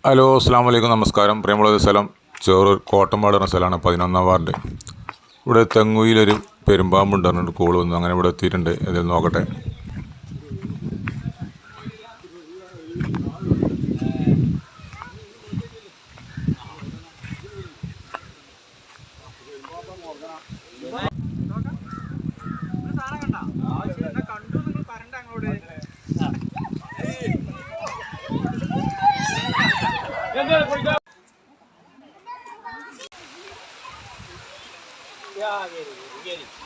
Hello അസ്സാം വലൈക്കും നമസ്കാരം. പ്രിയമുള്ള സ്ഥലം ചെറൂർ കോട്ടമ്പാട് എന്ന സ്ഥലമാണ്, 11-ാം വാർഡ്. ഇവിടെ തെങ്ങുയിലൊരു പെരുമ്പാമ്പുണ്ട് പറഞ്ഞിട്ട് കോൾ വന്നു. അങ്ങനെ ഇവിടെ എത്തിയിട്ടുണ്ട്. ഇതിൽ നോക്കട്ടെ. Yeah, very good.